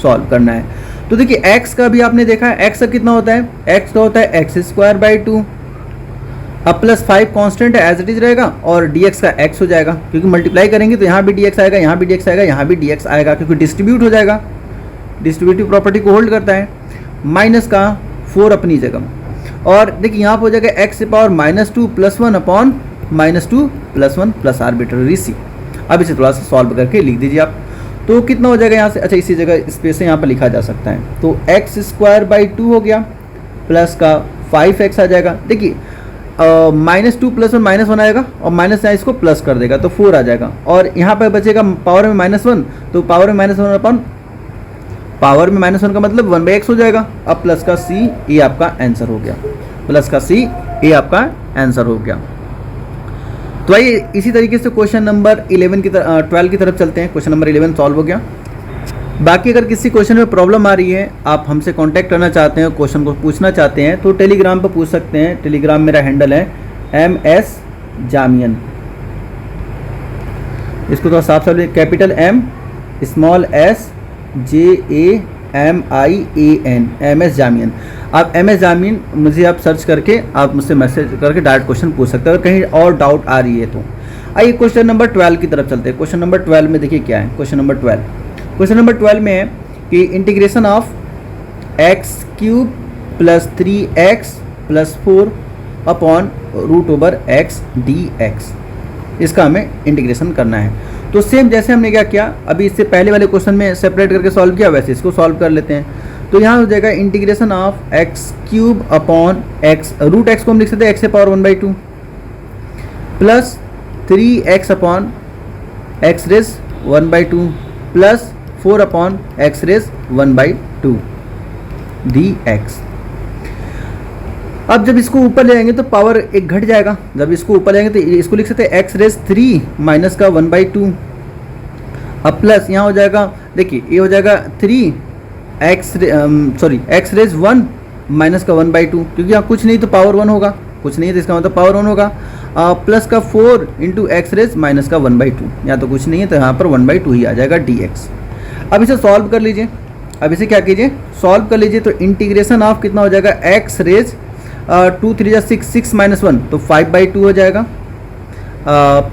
सॉल्व करना है। तो देखिए x का भी आपने देखा है, x का कितना होता है, x का होता है एक्स स्क्वायर बाई 2 अब प्लस 5 कांस्टेंट है एज इट इज रहेगा और dx का x हो जाएगा, क्योंकि मल्टीप्लाई करेंगे तो यहाँ भी dx आएगा, यहाँ भी dx आएगा, यहाँ भी dx आएगा, क्योंकि डिस्ट्रीब्यूट हो जाएगा, डिस्ट्रीब्यूटिव प्रॉपर्टी को होल्ड करता है। माइनस का 4 अपनी जगह और देखिए यहाँ पर हो जाएगा x से power minus 2 plus 1 upon minus 2 plus 1 plus arbitrary c. अब इसे थोड़ा सा सॉल्व करके लिख दीजिए आप, तो कितना हो जाएगा यहाँ से, अच्छा इसी जगह स्पेस से यहाँ पर लिखा जा सकता है। तो एक्स स्क्वायर बाई 2 हो गया प्लस का 5x आ जाएगा। देखिए माइनस 2 प्लस 1 माइनस 1 आएगा और माइनस यहाँ इसको प्लस कर देगा तो 4 आ जाएगा और यहाँ पर बचेगा पावर में माइनस 1, तो पावर में माइनस 1 अपन पावर में माइनस 1 का मतलब 1 बाई एक्स हो जाएगा। अब प्लस का c, ये आपका आंसर हो गया, प्लस का c, ये आपका आंसर हो गया। तो आइए इसी तरीके से क्वेश्चन नंबर 12 की तरफ चलते हैं। क्वेश्चन नंबर 11 सॉल्व हो गया। बाकी अगर किसी क्वेश्चन में प्रॉब्लम आ रही है, आप हमसे कांटेक्ट करना चाहते हैं, क्वेश्चन को पूछना चाहते हैं, तो टेलीग्राम पर पूछ सकते हैं। टेलीग्राम मेरा हैंडल है MS जामियन, इसको तो साफ साफ capital M small S JAMIAN MS जामियन। आप MS जामियन मुझे आप सर्च करके आप मुझसे मैसेज करके डायरेक्ट क्वेश्चन पूछ सकते हैं, अगर कहीं और डाउट आ रही है तो। आइए क्वेश्चन नंबर 12 की तरफ चलते हैं। क्वेश्चन नंबर 12 में देखिए क्या है। क्वेश्चन नंबर 12 में है कि integration of x cube plus 3x plus 4 upon root over x dx, इसका हमें इंटीग्रेशन करना है। तो सेम जैसे हमने क्या किया, अभी इससे पहले वाले क्वेश्चन में सेपरेट करके सॉल्व किया, वैसे इसको सॉल्व कर लेते हैं। तो यहाँ हो जाएगा integration of x cube upon x, root x को हम लिख सकते हैं एक्स से power 1/2 plus 3x upon x raise 1/2 plus 4 upon x raise 1/2 dx। अब जब इसको ऊपर ले जाएंगे तो पावर एक घट जाएगा, जब इसको ऊपर ले जाएंगे तो इसको लिख सकते हैं एक्स रेज 3 माइनस का 1/2। अब प्लस यहाँ हो जाएगा, देखिए ये हो जाएगा 3x एक्स रेज 1 माइनस का 1/2, क्योंकि यहाँ कुछ नहीं तो पावर 1 होगा, कुछ नहीं है तो इसका मतलब पावर 1 होगा। प्लस का 4 इंटू एक्स रेज माइनस का 1/2, यहाँ तो कुछ नहीं है तो यहाँ पर 1/2 ही आ जाएगा dx। अब इसे सॉल्व कर लीजिए, अब इसे क्या कीजिए सॉल्व कर लीजिए, तो इंटीग्रेशन ऑफ कितना हो जाएगा एक्स रेज 2 3 6 6 माइनस 1 तो 5/2 हो जाएगा,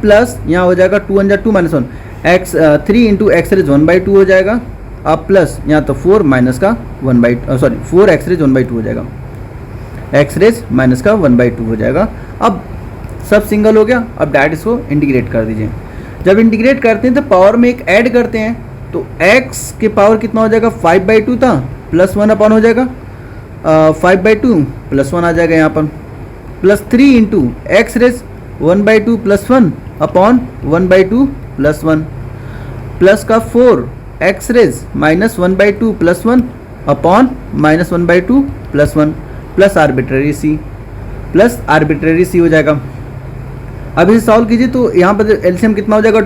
प्लस यहाँ हो जाएगा 2 1 2 minus 1 x 3 into x raise 1/2 हो जाएगा। अब प्लस यहाँ तो 4 माइनस का 4 एक्स रेज 1/2 हो जाएगा, एक्स रेज माइनस का 1/2 हो जाएगा। अब सब सिंगल हो गया, अब डायरेक्ट इसको इंटीग्रेट कर दीजिए। जब इंटीग्रेट करते हैं तो पावर में एक ऐड करते हैं, तो x के पावर कितना हो जाएगा 5/2 था प्लस 1 अपॉन हो जाएगा 5/2 प्लस 1 आ जाएगा यहाँ पर, plus 3 into x raise 1/2 plus 1 upon 1/2 plus 1 plus का 4 x raise minus 1/2 plus 1 upon minus 1/2 plus 1 plus arbitrary c हो जाएगा। अब इसे सॉल्व कीजिए तो यहाँ पर एलसीएम कितना हो जाएगा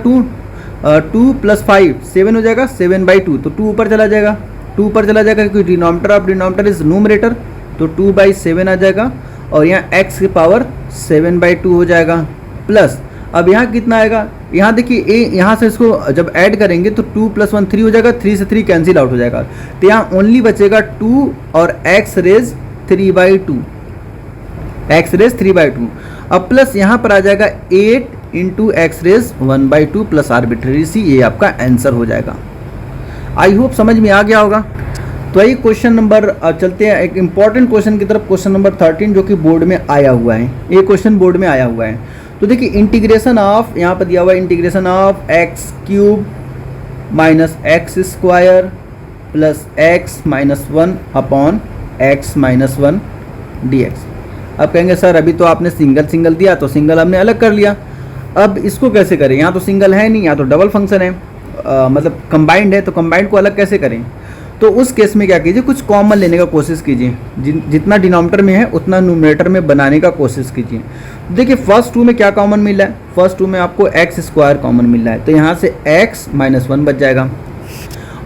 2 प्लस 5 7 हो जाएगा 7/2, तो 2 ऊपर चला जाएगा, 2 ऊपर चला जाएगा क्योंकि denominator of denominator is numerator, तो 2/7 आ जाएगा और यहाँ x की पावर 7/2 हो जाएगा। प्लस अब यहाँ कितना आएगा, यहाँ देखिए यहाँ से इसको जब ऐड करेंगे तो 2 + 1 3 हो जाएगा, 3 से 3 कैंसिल आउट हो जाएगा, तो यहाँ ओनली बचेगा 2 और x रेज 3/2, x रेज 3/2। अब प्लस यहाँ पर आ जाएगा 8 into x raise 1/2 plus arbitrary सी, ये आपका आंसर हो जाएगा। आई होप समझ में आ गया होगा। तो यही क्वेश्चन नंबर, चलते हैं एक इंपॉर्टेंट क्वेश्चन की तरफ, क्वेश्चन नंबर 13 जो कि बोर्ड में आया हुआ है, ये क्वेश्चन बोर्ड में आया हुआ है। तो देखिए इंटीग्रेशन ऑफ, यहाँ पर दिया हुआ है integration of x cube minus x square plus x minus 1 upon x minus 1 dx। अब कहेंगे सर अभी तो आपने सिंगल दिया तो सिंगल हमने अलग कर लिया, अब इसको कैसे करें, यहाँ तो सिंगल है नहीं, यहाँ तो डबल फंक्शन है, मतलब कंबाइंड है, तो कंबाइंड को अलग कैसे करें। तो उस केस में क्या कीजिए, कुछ कॉमन लेने का कोशिश कीजिए, जितना डिनोमिनेटर में है उतना न्यूमरेटर में बनाने का कोशिश कीजिए। देखिए फर्स्ट 2 में क्या कॉमन मिल रहा है, फर्स्ट 2 में आपको एक्स स्क्वायर कॉमन मिल रहा है, तो यहाँ से एक्स माइनस 1 बच जाएगा,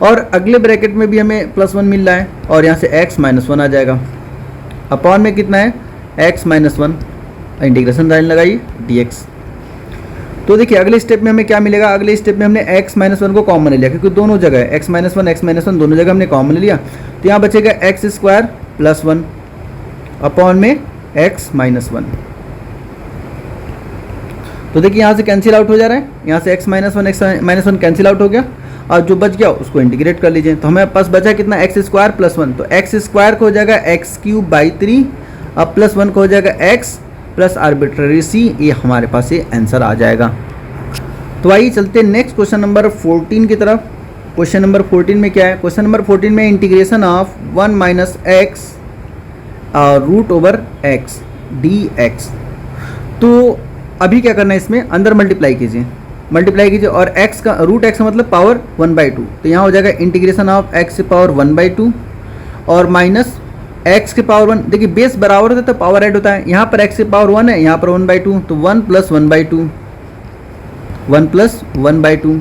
और अगले ब्रैकेट में भी हमें +1 मिल रहा है और यहाँ से एक्स माइनस 1 आ जाएगा, अपॉन में कितना है एक्स माइनस 1, इंटीग्रेशन साइन लगाइए dx। तो देखिए अगले स्टेप में हमें क्या मिलेगा, अगले स्टेप में हमने x माइनस 1 को कॉमन ले लिया, क्योंकि दोनों जगह है x माइनस 1 दोनों जगह हमने कॉमन ले लिया, तो यहाँ बचेगा एक्स स्क्वायर प्लस 1 अपॉन में x माइनस 1। तो देखिए यहाँ से कैंसिल आउट हो जा रहा है, यहाँ से x माइनस 1 कैंसिल आउट हो गया, और जो बच गया उसको इंटीग्रेट कर लीजिए, तो हमें पास बचा कितना एक्स स्क्वायर प्लस 1, तो एक्स स्क्वायर को हो जाएगा एक्स क्यूब बाई 3, अब प्लस 1 को हो जाएगा x प्लस आर्बिट्रेरी सी, ये हमारे पास ये आंसर आ जाएगा। तो आइए चलते हैं नेक्स्ट क्वेश्चन नंबर 14 की तरफ। क्वेश्चन नंबर 14 में क्या है, क्वेश्चन नंबर 14 में integration of 1 minus x root over x dx। तो अभी क्या करना है, इसमें अंदर मल्टीप्लाई कीजिए और x का रूट x का मतलब पावर 1/2, तो यहाँ हो जाएगा इंटीग्रेशन ऑफ x से पावर 1/2 और माइनस x के पावर 1, देखिए बेस बराबर होता है तो पावर ऐड होता है, यहाँ पर x के पावर 1 है, यहाँ पर 1/2, तो 1 + 1/2।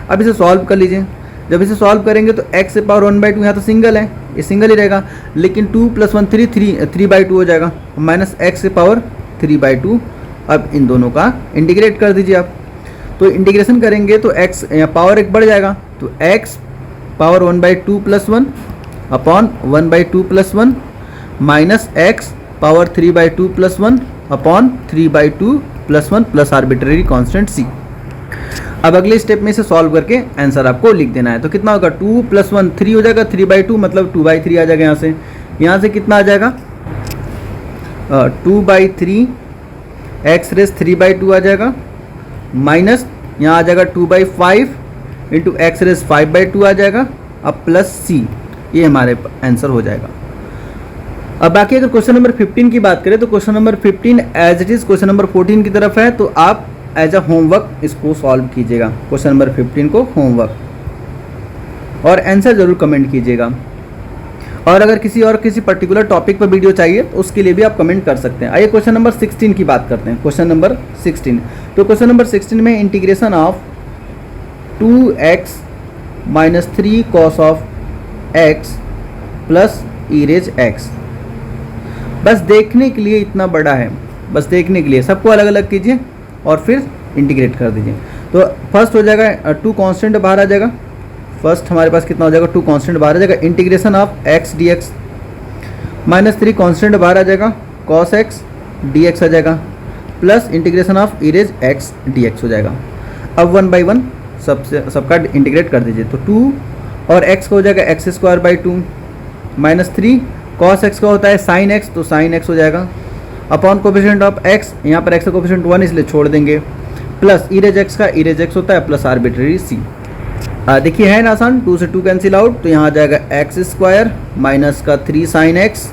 अब इसे सॉल्व कर लीजिए, जब इसे सॉल्व करेंगे तो x से पावर 1/2, यहाँ तो सिंगल है, ये सिंगल ही रहेगा, लेकिन 2 + 1 3/2 हो जाएगा, माइनस x से पावर 3/2। अब इन दोनों का इंटीग्रेट कर दीजिए आप, तो इंटीग्रेशन करेंगे तो x पावर एक बढ़ जाएगा, तो x power 1/2 + 1 upon 1/2 + 1 minus x power 3/2 + 1 upon 3/2 + 1 plus arbitrary constant c। अब अगले स्टेप में इसे सॉल्व करके आंसर आपको लिख देना है, तो कितना होगा 2 + 1 3 हो जाएगा, 3/2 मतलब 2/3 आ जाएगा, यहाँ से कितना आ जाएगा 2/3 x रेस 3/2 आ जाएगा, माइनस यहाँ आ जाएगा 2/5 इंटू एक्स रेस 5/2 आ जाएगा, अब प्लस c। ये हमारे आंसर हो जाएगा। अब बाकी अगर क्वेश्चन नंबर 15 की बात करें तो question number 15 as it is question number 14 की तरफ है, तो आप एज अ होमवर्क इसको सॉल्व कीजिएगा, क्वेश्चन नंबर 15 को होमवर्क, और आंसर ज़रूर कमेंट कीजिएगा। और अगर किसी पर्टिकुलर टॉपिक पर वीडियो चाहिए तो उसके लिए भी आप कमेंट कर सकते हैं। आइए क्वेश्चन नंबर 16 की बात करते हैं। क्वेश्चन नंबर 16, तो क्वेश्चन नंबर 16 में integration of 2x minus 3 cos of x plus e raise x, बस देखने के लिए इतना बड़ा है, बस देखने के लिए सबको अलग अलग कीजिए और फिर इंटीग्रेट कर दीजिए। तो फर्स्ट हो जाएगा 2 कांस्टेंट बाहर आ जाएगा, फर्स्ट हमारे पास कितना हो जाएगा 2 कांस्टेंट बाहर आ जाएगा, integration of x dx minus 3 constant बाहर आ जाएगा, cos x dx आ जाएगा, plus integration of e raise x dx हो जाएगा। अब 1 बाई 1 सबका इंटीग्रेट कर दीजिए, तो 2 और x का हो जाएगा x square by 2 minus 3 cos x का होता है sin x, तो sin x हो जाएगा, अपॉन कोफिशिएंट ऑफ x, यहाँ पर x का कोफिशिएंट 1 इसलिए छोड़ देंगे, प्लस ई रेज x का ई रेज x होता है प्लस आर्बिट्रेरी c। देखिए है ना आसान, 2 से 2 कैंसिल आउट, तो यहाँ आ जाएगा एक्स स्क्वायर माइनस का 3 साइन एक्स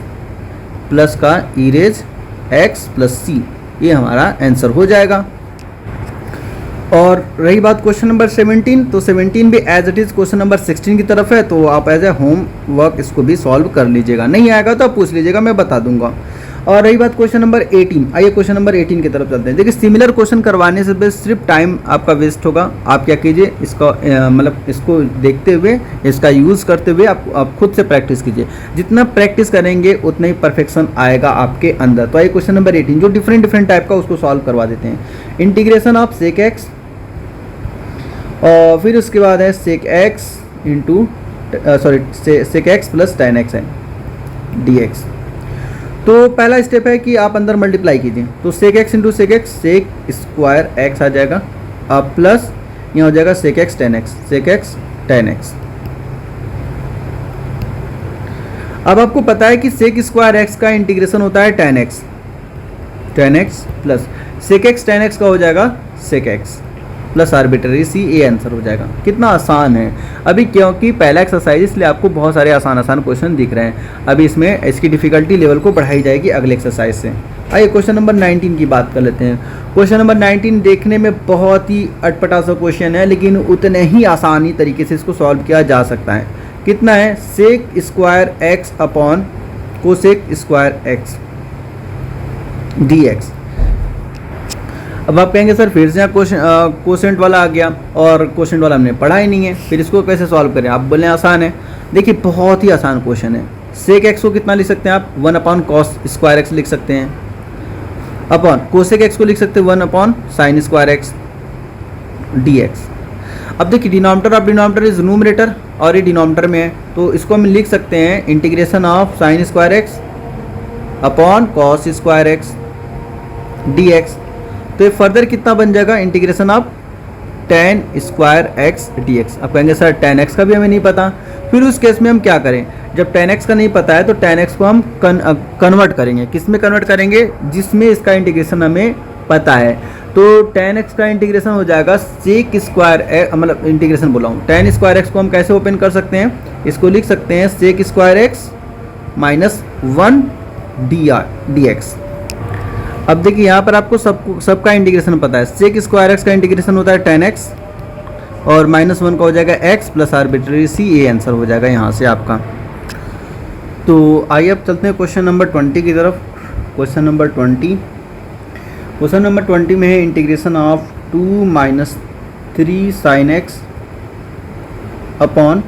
प्लस का ई रेज एक्स प्लस सी, ये हमारा आंसर हो जाएगा। और रही बात क्वेश्चन नंबर 17, तो 17 भी as it is question number 16 की तरफ है, तो आप एज ए होम वर्क इसको भी सॉल्व कर लीजिएगा, नहीं आएगा तो आप पूछ लीजिएगा, मैं बता दूंगा। और रही बात क्वेश्चन नंबर 18, आइए क्वेश्चन नंबर 18 की तरफ चलते हैं। देखिए सिमिलर क्वेश्चन करवाने से बस सिर्फ टाइम आपका वेस्ट होगा, आप क्या कीजिए इसका मतलब इसको देखते हुए, इसका यूज़ करते हुए आप खुद से प्रैक्टिस कीजिए, जितना प्रैक्टिस करेंगे उतना ही परफेक्शन आएगा आपके अंदर। तो आइए क्वेश्चन नंबर 18 जो डिफरेंट टाइप का उसको सॉल्व करवा देते हैं। इंटीग्रेशन ऑफ सेक एक्स, और फिर उसके बाद है sec x into sec x plus tan x है डी एक्स। तो पहला स्टेप है कि आप अंदर मल्टीप्लाई कीजिए, तो sec x into sec x, sec square x आ जाएगा, अब प्लस यहाँ हो जाएगा sec x tan x, sec x tan x. अब आपको पता है कि सेक स्क्वायर एक्स का इंटीग्रेशन होता है tan x plus sec x tan x का हो जाएगा sec x plus arbitrary c, ए आंसर हो जाएगा। कितना आसान है अभी, क्योंकि पहला एक्सरसाइज इसलिए आपको बहुत सारे आसान क्वेश्चन दिख रहे हैं। अभी इसमें इसकी डिफिकल्टी लेवल को बढ़ाई जाएगी अगले एक्सरसाइज से। आइए क्वेश्चन नंबर 19 की बात कर लेते हैं। क्वेश्चन नंबर 19 देखने में बहुत ही अटपटा सा क्वेश्चन है, लेकिन उतने ही आसानी तरीके से इसको सॉल्व किया जा सकता है। कितना है, sec square x upon cosec square x d x. अब आप कहेंगे सर फिर से आप कोसेंट वाला आ गया और कोसेंट वाला हमने पढ़ा ही नहीं है, फिर इसको कैसे सॉल्व करें? आप बोलें आसान है, देखिए बहुत ही आसान क्वेश्चन है। सेक एक्स को कितना लिख सकते हैं आप, 1 अपॉन कॉस स्क्वायर एक्स लिख सकते हैं, अपॉन कोसेक एक्स को लिख सकते हैं 1 upon sine square x d x. अब देखिए denominator of denominator is numerator और ये डिनोमिनेटर में है, तो इसको हम लिख सकते हैं integration of sine square x upon cos square x d x. तो ये फर्दर कितना बन जाएगा, integration of ten square x d x. अब कहेंगे सर टेन एक्स का भी हमें नहीं पता, फिर उस केस में हम क्या करें, जब टेन एक्स का नहीं पता है तो टेन एक्स को हम कन्वर्ट करेंगे, किस में कन्वर्ट करेंगे, जिसमें इसका इंटीग्रेशन हमें पता है। तो टेन एक्स का इंटीग्रेशन हो जाएगा सेक स्क्वायर, मतलब इंटीग्रेशन बोला हूँ, टेन स्क्वायर एक्स को हम कैसे ओपन कर सकते हैं, इसको लिख सकते हैं sec square x minus 1 d x. अब देखिए यहाँ पर आपको सबका इंटीग्रेशन पता है, सेक स्क्वायर एक्स का इंटीग्रेशन होता है टेन एक्स और माइनस 1 का हो जाएगा एक्स प्लस आर्बिट्रेरी सी, ये आंसर हो जाएगा यहाँ से आपका। तो आइए अब चलते हैं क्वेश्चन नंबर 20 की तरफ। क्वेश्चन नंबर 20 में है integration of 2 minus 3 sine x upon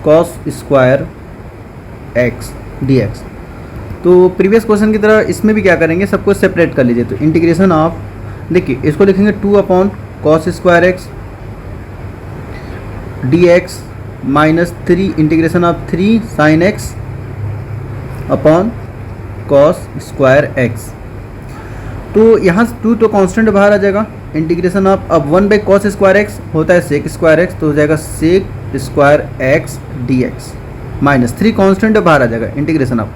cos square x d x. तो प्रीवियस क्वेश्चन की तरह इसमें भी क्या करेंगे, सबको सेपरेट कर लीजिए। तो इंटीग्रेशन ऑफ, देखिए इसको लिखेंगे 2 upon cos square x d x minus 3 integration of 3 sine x upon cos square x. तो यहाँ 2 तो कांस्टेंट बाहर आ जाएगा, इंटीग्रेशन ऑफ, अब 1 बाई कॉस स्क्वायर एक्स होता है सेक स्क्वायर एक्स, तो हो जाएगा sec square x d x minus 3 constant बाहर आ जाएगा इंटीग्रेशन ऑफ।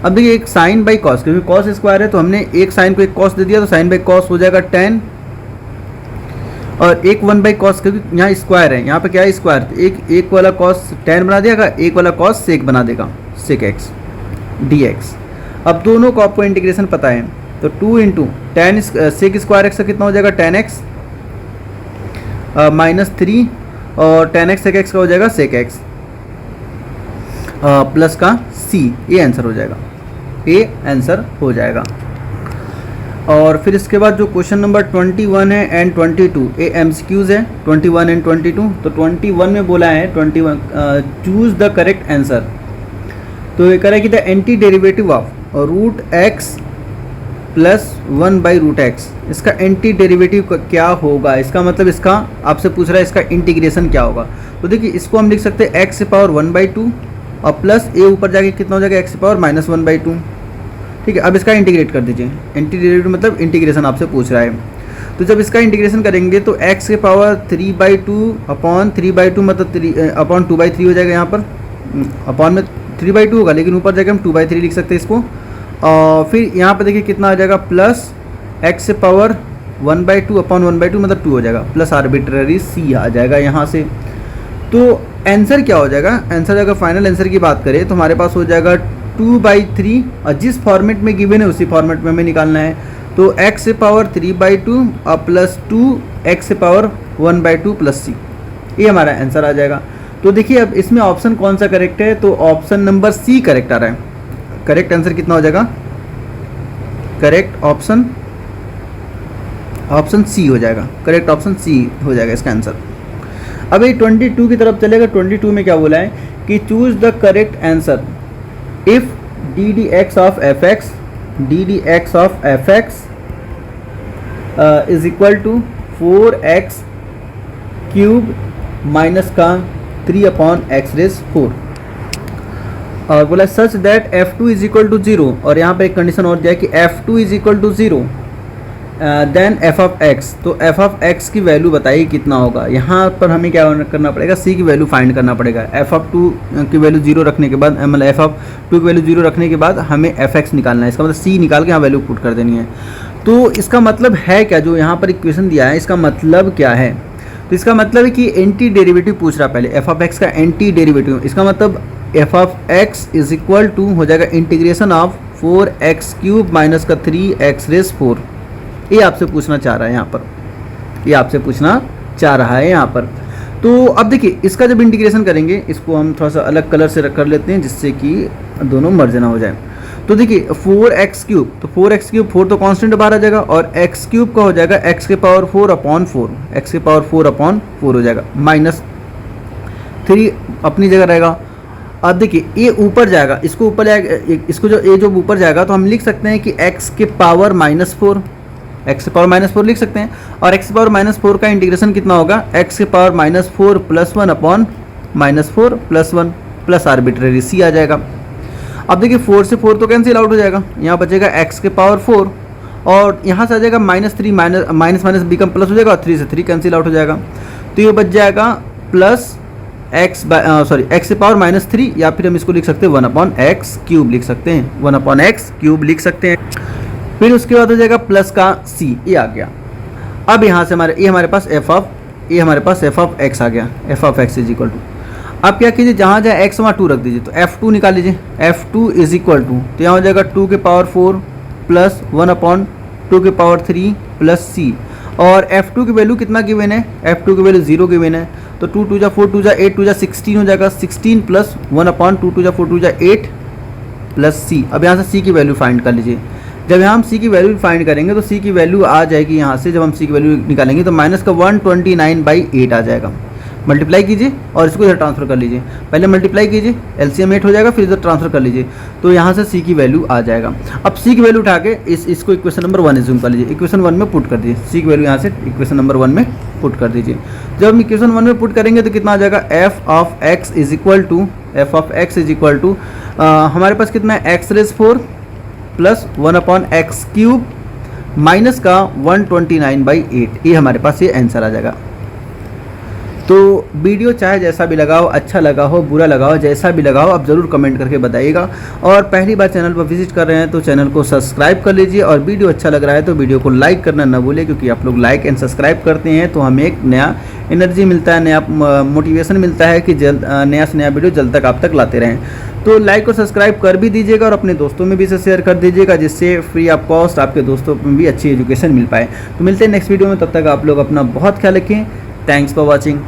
अब देखिए एक साइन बाई कॉस, क्योंकि कॉस स्क्वायर है तो हमने एक साइन को एक कॉस दे दिया, तो साइन बाई कॉस हो जाएगा 10 और एक 1 बाई कॉस, क्योंकि यहाँ स्क्वायर है, यहाँ पे क्या है स्क्वायर, एक वाला कॉस टेन बना देगा, एक वाला कॉस सेक बना देगा, सेक एक्स डी एक्स। अब दोनों को आपको इंटीग्रेशन पता है, तो 2 into tan sec square x का कितना हो जाएगा, टेन एक्स माइनस 3 और टेन एक्स सेक एक्स का हो जाएगा सेक एक्स प्लस का सी। ये आंसर हो जाएगा, ये आंसर हो जाएगा। और फिर इसके बाद जो क्वेश्चन नंबर 21 है एंड 22, ये एमसीक्यूज है 21 एंड 22। तो 21 में बोला है 21 चूज द करेक्ट आंसर। तो ये करें कि the anti derivative of root x plus 1 by root x, इसका एंटी डेरिवेटिव क्या होगा, इसका मतलब इसका आपसे पूछ रहा है इसका इंटीग्रेशन क्या होगा। तो देखिए इसको हम लिख सकते हैं एक्स से पावर 1/2 और प्लस ए ऊपर जाके कितना हो जाएगा एक्स से पावर माइनस 1/2। ठीक है, अब इसका इंटीग्रेट कर दीजिए, एंटी डेरिवेटिव मतलब इंटीग्रेशन आपसे पूछ रहा है। तो जब इसका इंटीग्रेशन करेंगे तो एक्स के पावर 3/2 अपॉन 3/2 मतलब अपॉन 2/3 हो जाएगा। यहाँ पर अपॉन में 3/2 होगा, लेकिन ऊपर जाके हम 2/3 लिख सकते हैं इसको। और फिर यहाँ पर देखिए कितना आ जाएगा, प्लस एक्स से पावर 1/2 अपॉन 1/2 मतलब 2 हो जाएगा, प्लस आर्बिट्ररी सी आ जाएगा यहाँ से। तो आंसर क्या हो जाएगा, आंसर अगर फाइनल आंसर की बात करें तो हमारे पास हो जाएगा 2/3, और जिस फॉर्मेट में गिवन है उसी फॉर्मेट में हमें निकालना है। तो x से पावर 3/2 और प्लस 2 x से पावर 1/2 प्लस सी, ये हमारा आंसर आ जाएगा। तो देखिए अब इसमें ऑप्शन कौन सा करेक्ट है, तो ऑप्शन नंबर सी करेक्ट आ रहा है। करेक्ट आंसर कितना हो जाएगा, करेक्ट ऑप्शन सी हो जाएगा, करेक्ट ऑप्शन सी हो जाएगा इसका आंसर। अब ये 22 की तरफ चलेगा। 22 में क्या बोला है कि choose the correct answer if d D x of f x is equal to 4x cube minus का 3/x4। और बोला such that f2 is equal to 0, और यहाँ पे एक कंडीशन और दिया है कि f2 is equal to 0 then f of x। तो f ऑफ x की वैल्यू बताइए कितना होगा। यहाँ पर हमें क्या करना पड़ेगा, c की वैल्यू फाइंड करना पड़ेगा। f ऑफ 2 की वैल्यू 0 रखने के बाद, मतलब f ऑफ 2 की वैल्यू 0 रखने के बाद हमें fx निकालना है। इसका मतलब c निकाल के यहाँ वैल्यू पुट कर देनी है। तो इसका मतलब है क्या, जो यहाँ पर इक्वेशन दिया है इसका मतलब क्या है, तो इसका मतलब है कि एंटी डेरिवेटिव पूछ रहा है पहले, f ऑफ x का एंटी डेरिवेटिव। इसका मतलब f of x is equal to हो जाएगा integration of 4x cube minus का 3x4। ये आपसे पूछना चाह रहा है यहाँ पर, ये आपसे पूछना चाह रहा है यहाँ पर। तो अब देखिए इसका जब इंटीग्रेशन करेंगे, इसको हम थोड़ा सा अलग कलर से कर लेते हैं जिससे कि दोनों मर्ज ना हो जाए। तो देखिए 4x क्यूब, तो 4x क्यूब 4 तो कांस्टेंट बाहर आ जाएगा, और x क्यूब का हो जाएगा x के पावर 4/4, x के पावर 4/4 हो जाएगा, माइनस 3 अपनी जगह रहेगा। अब देखिए ये ऊपर जाएगा, इसको ऊपर जाएगा, इसको जो ऊपर जाएगा तो हम लिख सकते हैं कि x के पावर -4, x के पावर -4 लिख सकते हैं। और x के पावर -4 का इंटीग्रेशन कितना होगा, x के power -4 plus 1 upon -4 plus 1 plus arbitrary c आ जाएगा। अब देखिए 4 से 4 तो कैंसिल आउट हो जाएगा, यहाँ बचेगा x के पावर 4, और यहाँ से आ जाएगा -3 माइनस बिकम प्लस हो जाएगा, और 3 से 3 कैंसिल आउट हो जाएगा। तो ये बच जाएगा प्लस x से पावर -3, या फिर हम इसको लिख सकते हैं 1/x³ लिख सकते हैं, 1/x³ लिख सकते हैं। फिर उसके बाद हो जाएगा प्लस का c, ये आ गया। अब यहाँ से हमारे पास f ऑफ x आ गया, f of x is equal to, अब क्या कीजिए जहाँ जाए x वहाँ 2 रख दीजिए, तो f2 निकाल लीजिए, f2 इज इक्वल टू, तो यहाँ हो जाएगा 2 के पावर 4 प्लस 1/2 के पावर 3 प्लस c। और f2 की वैल्यू कितना गिवन है, f2 की वैल्यू 0 गिवन है, तो 2 2 जा 4 2 जा 8 2 जा 16 हो जाएगा, 16 प्लस 1/2 2 जा 4 2 जा 8 प्लस c। अब यहाँ से c की वैल्यू फाइंड कर लीजिए। जब हम c की वैल्यू फाइंड करेंगे तो c की वैल्यू आ जाएगी यहाँ से, जब हम c की वैल्यू निकालेंगे तो माइनस का 129/8 आ जाएगा। मल्टीप्लाई कीजिए और इसको इधर ट्रांसफर कर लीजिए, पहले मल्टीप्लाई कीजिए, एलसीएम 8 हो जाएगा, फिर इधर ट्रांसफर कर लीजिए, तो यहाँ से c की वैल्यू आ जाएगा। अब c की वैल्यू उठा के इसको इक्वेशन नंबर 1 एज्यूम कर लीजिए, इक्वेशन 1 में पुट कर दीजिए, c की वैल्यू यहाँ से इक्वेशन नंबर 1 में पुट कर दीजिए। जब हम इक्वेशन 1 में पुट करेंगे तो कितना आ जाएगा, f of x is equal to हमारे पास कितना है, x⁴ प्लस 1/x³ माइनस का 129/8, ये हमारे पास ये आंसर आ जाएगा। तो वीडियो चाहे जैसा भी लगा हो, अच्छा लगा हो, बुरा लगा हो, जैसा भी लगा हो, आप ज़रूर कमेंट करके बताइएगा। और पहली बार चैनल पर विजिट कर रहे हैं तो चैनल को सब्सक्राइब कर लीजिए, और वीडियो अच्छा लग रहा है तो वीडियो को लाइक करना ना भूलें, क्योंकि आप लोग लाइक एंड सब्सक्राइब करते हैं तो हमें एक नया एनर्जी मिलता है, नया मोटिवेशन मिलता है कि नया से नया वीडियो जल्द तक आप तक लाते रहें। तो लाइक और सब्सक्राइब कर भी दीजिएगा, और अपने दोस्तों में भी इसे शेयर कर दीजिएगा, जिससे फ्री ऑफ कॉस्ट आपके दोस्तों में भी अच्छी एजुकेशन मिल पाए। तो मिलते हैं नेक्स्ट वीडियो में, तब तक आप लोग अपना बहुत ख्याल रखें। Thanks for watching.